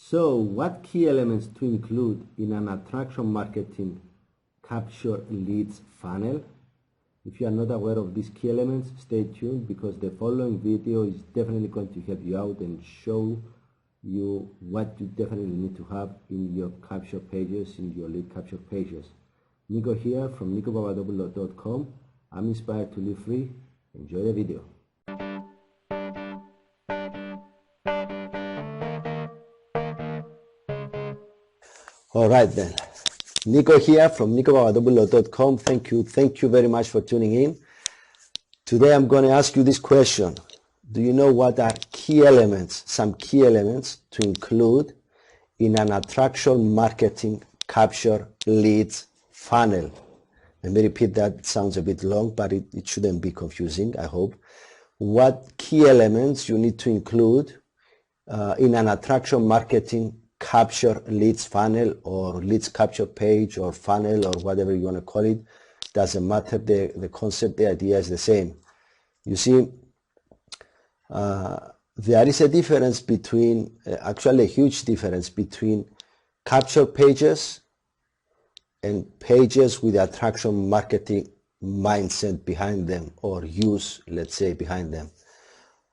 So, what key elements to include in an attraction marketing capture leads funnel? If you are not aware of these key elements, stay tuned because the following video is definitely going to help you out and show you what you definitely need to have in your capture pages, in your lead capture pages. Niko here from Papadopoulo.com. I'm inspired to live free. Enjoy the video. All right then, Niko here from Papadopoulo.com. Thank you very much for tuning in. Today I'm going to ask you this question. Do you know what are key elements, some key elements to include in an attraction marketing capture leads funnel? Let me repeat that. It sounds a bit long, but it shouldn't be confusing, I hope. What key elements you need to include in an attraction marketing capture leads funnel or leads capture page or funnel or whatever you want to call it. Doesn't matter. The concept, the idea is the same. You see, there is a difference between, actually a huge difference between capture pages and pages with attraction marketing mindset behind them or use, let's say, behind them.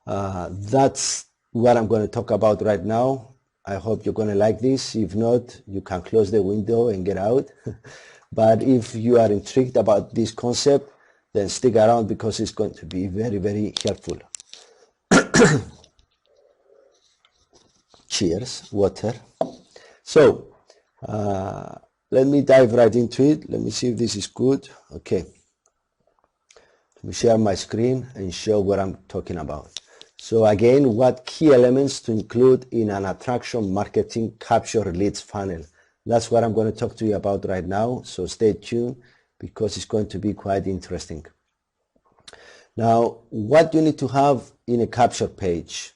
That's what I'm going to talk about right now. I hope you're going to like this. If not, you can close the window and get out. But if you are intrigued about this concept, then stick around because it's going to be very, very helpful. Cheers, water. So, let me dive right into it. Let me see if this is good. Okay. Let me share my screen and show what I'm talking about. So again, what key elements to include in an attraction marketing capture leads funnel? That's what I'm going to talk to you about right now. So stay tuned because it's going to be quite interesting. Now, what you need to have in a capture page?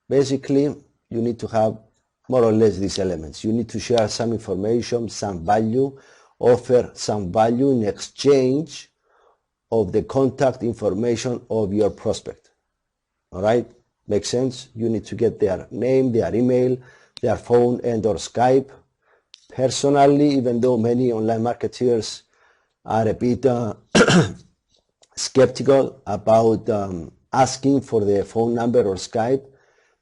Basically, you need to have more or less these elements. You need to share some information, some value, offer some value in exchange of the contact information of your prospect. All right? Makes sense? You need to get their name, their email, their phone and or Skype. Personally, even though many online marketers are a bit skeptical about asking for their phone number or Skype,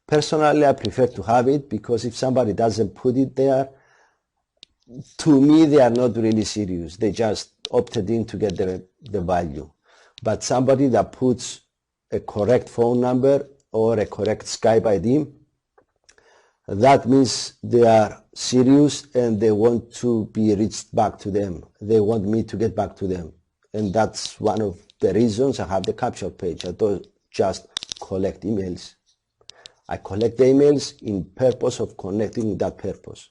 personally I prefer to have it because if somebody doesn't put it there, to me they are not really serious. They just opted in to get the value. But somebody that puts a correct phone number or a correct Skype ID, that means they are serious and they want to be reached back to them. They want me to get back to them. And that's one of the reasons I have the capture page. I don't just collect emails. I collect the emails in purpose of connecting that purpose.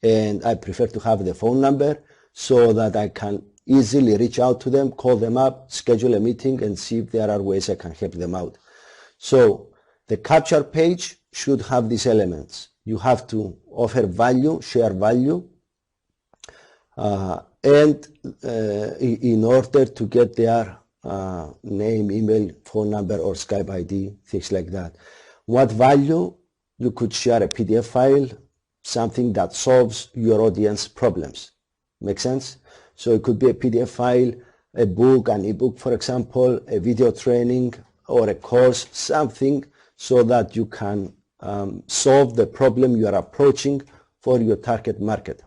And I prefer to have the phone number so that I can easily reach out to them, call them up, schedule a meeting and see if there are ways I can help them out. So the capture page should have these elements. You have to offer value, share value, and in order to get their name, email, phone number, or Skype ID, things like that. What value? You could share a PDF file, something that solves your audience problems. Make sense? So it could be a PDF file, a book, an ebook, for example, a video training, or a course, something so that you can solve the problem you are approaching for your target market.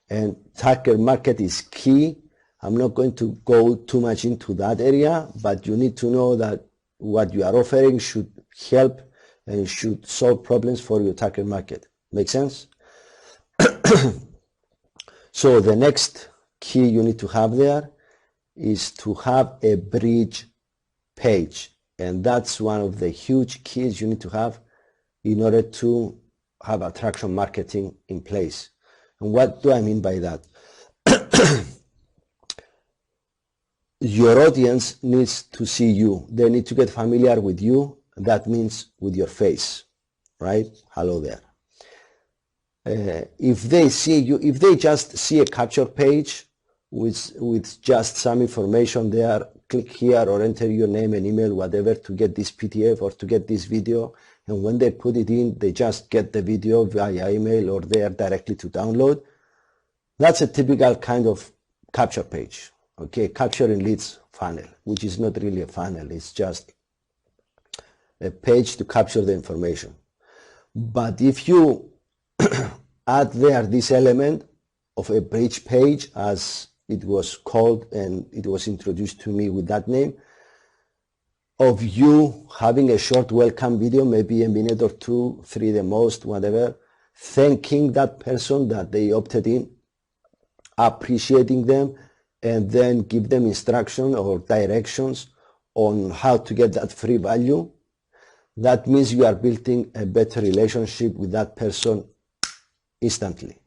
And target market is key. I'm not going to go too much into that area, but you need to know that what you are offering should help and should solve problems for your target market. Make sense? So the next key you need to have there is to have a bridge page. And that's one of the huge keys you need to have in order to have attraction marketing in place. And what do I mean by that? Your audience needs to see you. They need to get familiar with you. That means with your face, right? Hello there. If they see you, if they just see a capture page with just some information there, click here or enter your name and email, whatever, to get this PDF or to get this video and when they put it in, they just get the video via email or there directly to download. That's a typical kind of capture page, okay, capturing leads funnel, which is not really a funnel, it's just a page to capture the information. But if you add there this element of a bridge page, as it was called and it was introduced to me with that name, of you having a short welcome video, maybe a minute or 2, 3 the most, whatever, thanking that person that they opted in, appreciating them, and then give them instruction or directions on how to get that free value. That means you are building a better relationship with that person instantly.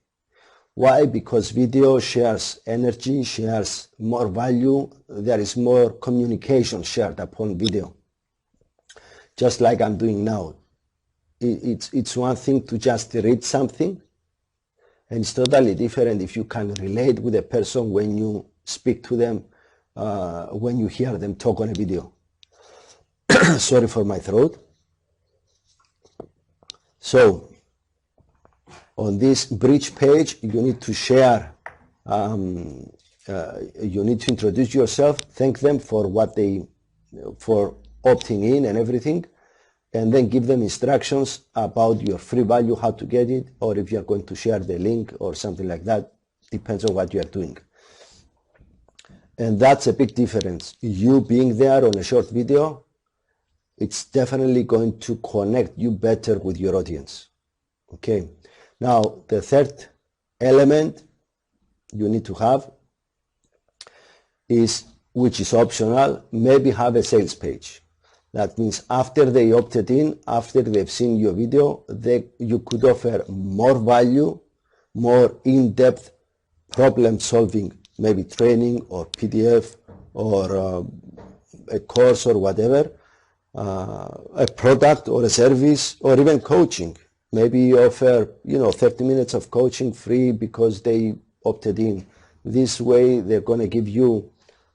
Why? Because video shares energy, shares more value. There is more communication shared upon video. Just like I'm doing now. It's one thing to just read something, and it's totally different if you can relate with a person when you speak to them, when you hear them talk on a video. Sorry for my throat. So, on this bridge page, you need to share, you need to introduce yourself, thank them for for opting in and everything, and then give them instructions about your free value, how to get it, or if you are going to share the link or something like that, depends on what you are doing. And that's a big difference. You being there on a short video, it's definitely going to connect you better with your audience. Okay. Now, the third element you need to have is, which is optional, maybe have a sales page. That means after they opted in, after they've seen your video, you could offer more value, more in-depth problem solving, maybe training or PDF or a course or whatever, a product or a service, or even coaching. Maybe you offer, 30 minutes of coaching free because they opted in. This way, they're going to give you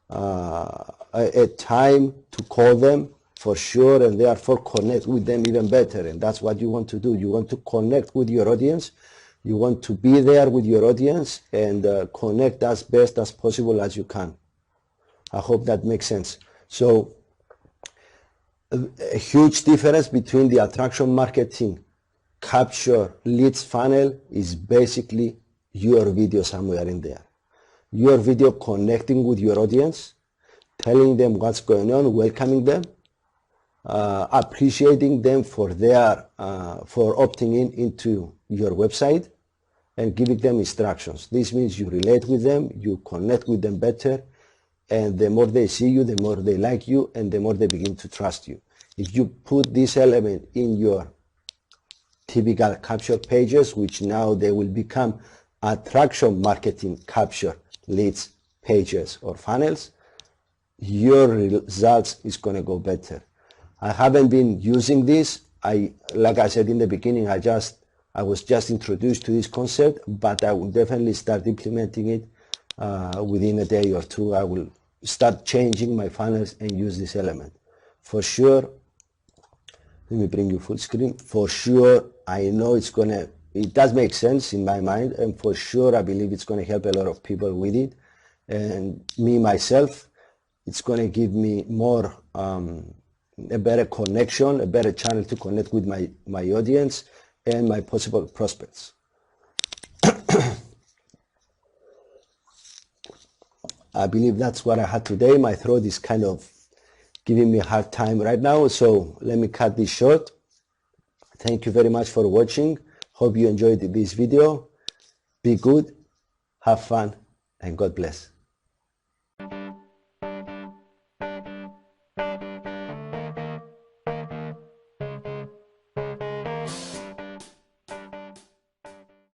a time to call them for sure, and therefore connect with them even better. And that's what you want to do. You want to connect with your audience. You want to be there with your audience and connect as best as possible as you can. I hope that makes sense. So, a huge difference between the attraction marketing capture leads funnel is basically your video somewhere in there. Your video connecting with your audience, telling them what's going on, welcoming them, appreciating them for for opting into your website, and giving them instructions. This means you relate with them, you connect with them better, and the more they see you, the more they like you, and the more they begin to trust you. If you put this element in your typical capture pages, which now they will become attraction marketing capture leads pages or funnels, your results is going to go better. I haven't been using this. Like I said in the beginning, I was just introduced to this concept, but I will definitely start implementing it within a day or two. I will start changing my funnels and use this element. For sure, let me bring you full screen. For sure, I know it does make sense in my mind, and for sure, I believe it's going to help a lot of people with it. And me, myself, it's going to give me more, a better connection, a better channel to connect with my audience and my possible prospects. I believe that's what I had today. My throat is kind of giving me a hard time right now, so let me cut this short. Thank you very much for watching. Hope you enjoyed this video. Be good, have fun, and God bless.